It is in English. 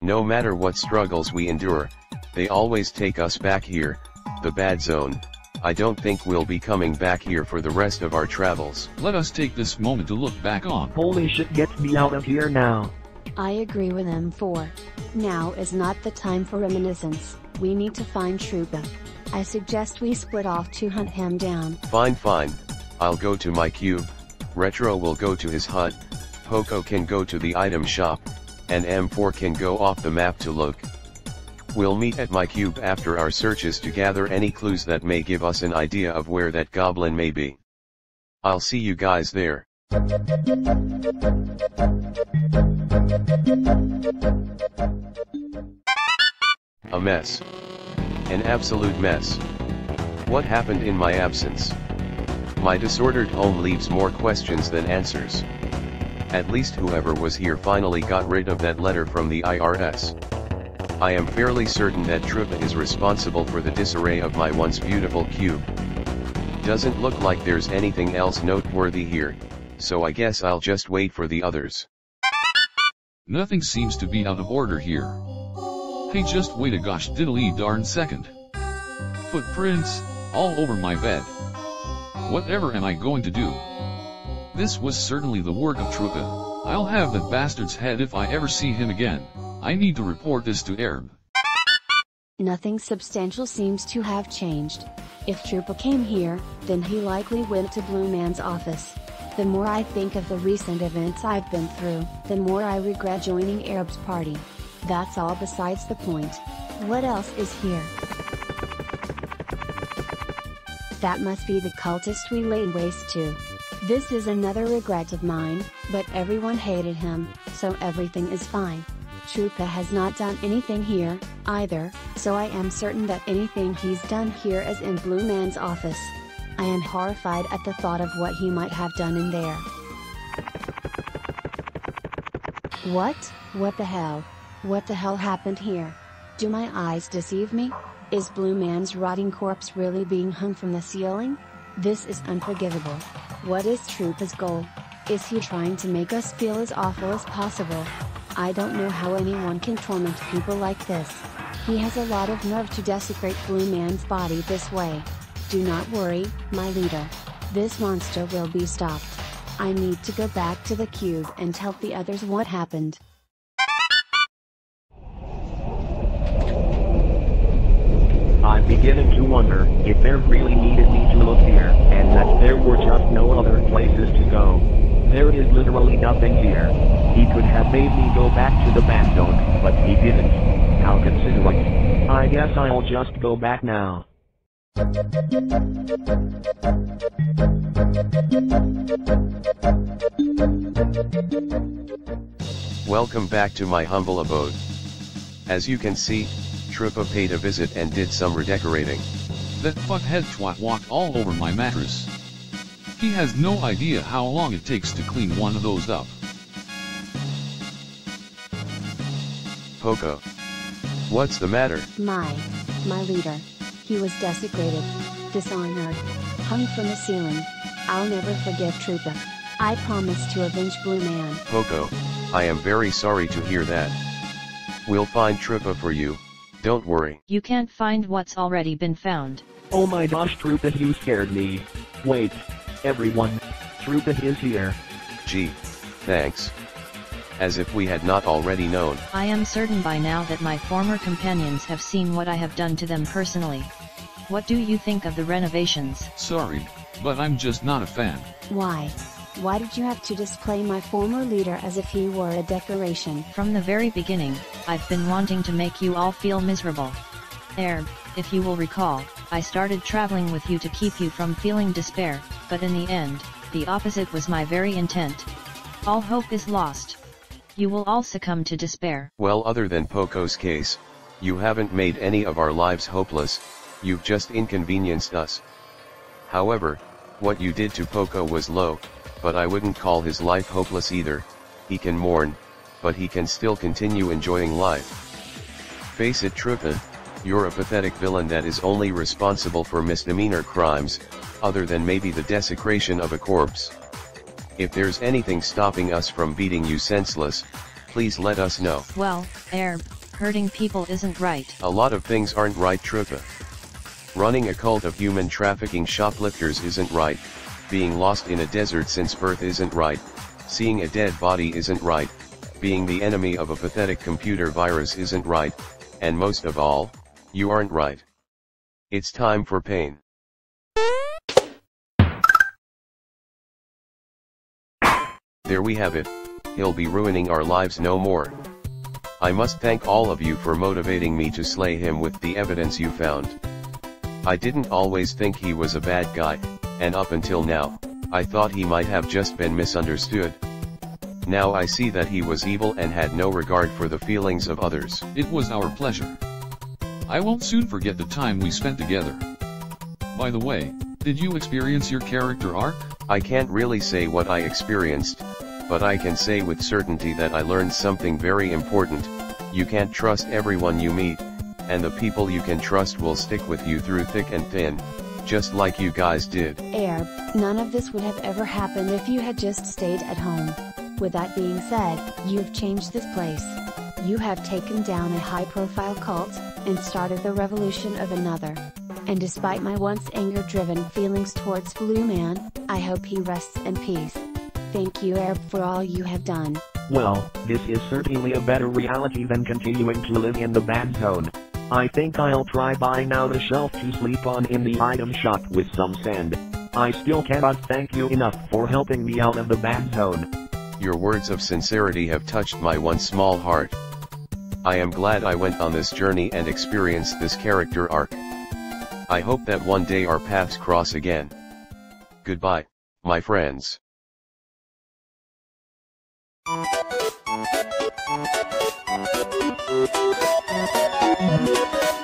No matter what struggles we endure, they always take us back here, the bad zone. I don't think we'll be coming back here for the rest of our travels. Let us take this moment to look back on. Holy shit, get me out of here now. I agree with M4. Now is not the time for reminiscence, we need to find Troopa. I suggest we split off to hunt him down. Fine. I'll go to my cube, Retro will go to his hut, Poco can go to the item shop, and M4 can go off the map to look. We'll meet at my cube after our searches to gather any clues that may give us an idea of where that goblin may be. I'll see you guys there. A mess. An absolute mess. What happened in my absence? My disordered home leaves more questions than answers. At least whoever was here finally got rid of that letter from the IRS. I am fairly certain that Troopa is responsible for the disarray of my once beautiful cube. Doesn't look like there's anything else noteworthy here, so I guess I'll just wait for the others. Nothing seems to be out of order here. Hey, just wait a gosh diddly darn second. Footprints, all over my bed. Whatever am I going to do? This was certainly the work of Troopa. I'll have that bastard's head if I ever see him again. I need to report this to airb. Nothing substantial seems to have changed. If Troopa came here, then he likely went to Blue Man's office. The more I think of the recent events I've been through, the more I regret joining airb's party. That's all besides the point. What else is here? That must be the cultist we laid waste to. This is another regret of mine, but everyone hated him, so everything is fine. Troopa has not done anything here, either, so I am certain that anything he's done here is in Blue Man's office. I am horrified at the thought of what he might have done in there. What? What the hell? What the hell happened here? Do my eyes deceive me? Is Blue Man's rotting corpse really being hung from the ceiling? This is unforgivable. What is Troopa's goal? Is he trying to make us feel as awful as possible? I don't know how anyone can torment people like this. He has a lot of nerve to desecrate Blue Man's body this way. Do not worry, my leader. This monster will be stopped. I need to go back to the cube and tell the others what happened. I'm beginning to wonder if there really needed me to look here, and that there were just no other places to go. There is literally nothing here. He could have made me go back to the bad zone, but he didn't. How considerate. I guess I'll just go back now. Welcome back to my humble abode. As you can see, Troopa paid a visit and did some redecorating. That fuckhead twat walked all over my mattress. He has no idea how long it takes to clean one of those up. Poco. What's the matter? My leader. He was desecrated, dishonored, hung from the ceiling. I'll never forgive Troopa. I promise to avenge Blue Man. Poco, I am very sorry to hear that. We'll find Troopa for you, don't worry. You can't find what's already been found. Oh my gosh, Troopa, you scared me. Wait. Everyone. Troopa is here. Gee, thanks. As if we had not already known. I am certain by now that my former companions have seen what I have done to them personally. What do you think of the renovations? Sorry, but I'm just not a fan. Why? Why did you have to display my former leader as if he were a decoration? From the very beginning, I've been wanting to make you all feel miserable. airb, if you will recall, I started traveling with you to keep you from feeling despair, but in the end, the opposite was my very intent. All hope is lost. You will all succumb to despair. Well, other than Poco's case, you haven't made any of our lives hopeless, you've just inconvenienced us. However, what you did to Poco was low, but I wouldn't call his life hopeless either. He can mourn, but he can still continue enjoying life. Face it, Troopa, you're a pathetic villain that is only responsible for misdemeanor crimes, other than maybe the desecration of a corpse. If there's anything stopping us from beating you senseless, Please let us know. Well, airb, hurting people isn't right. A lot of things aren't right, Troopa. Running a cult of human trafficking shoplifters isn't right, being lost in a desert since birth isn't right, seeing a dead body isn't right, being the enemy of a pathetic computer virus isn't right, and most of all, you aren't right. It's time for pain. There we have it, he'll be ruining our lives no more. I must thank all of you for motivating me to slay him with the evidence you found. I didn't always think he was a bad guy, and up until now, I thought he might have just been misunderstood. Now I see that he was evil and had no regard for the feelings of others. It was our pleasure. I won't soon forget the time we spent together. By the way, did you experience your character arc? I can't really say what I experienced, but I can say with certainty that I learned something very important. You can't trust everyone you meet, and the people you can trust will stick with you through thick and thin, just like you guys did. Airb, none of this would have ever happened if you had just stayed at home. With that being said, you've changed this place. You have taken down a high-profile cult, and started the revolution of another. And despite my once anger-driven feelings towards Blue Man, I hope he rests in peace. Thank you, Airb, for all you have done. Well, this is certainly a better reality than continuing to live in the bad zone. I think I'll try buying out a shelf to sleep on in the item shop with some sand. I still cannot thank you enough for helping me out of the bad zone. Your words of sincerity have touched my once small heart. I am glad I went on this journey and experienced this character arc. I hope that one day our paths cross again. Goodbye, my friends. Thank you.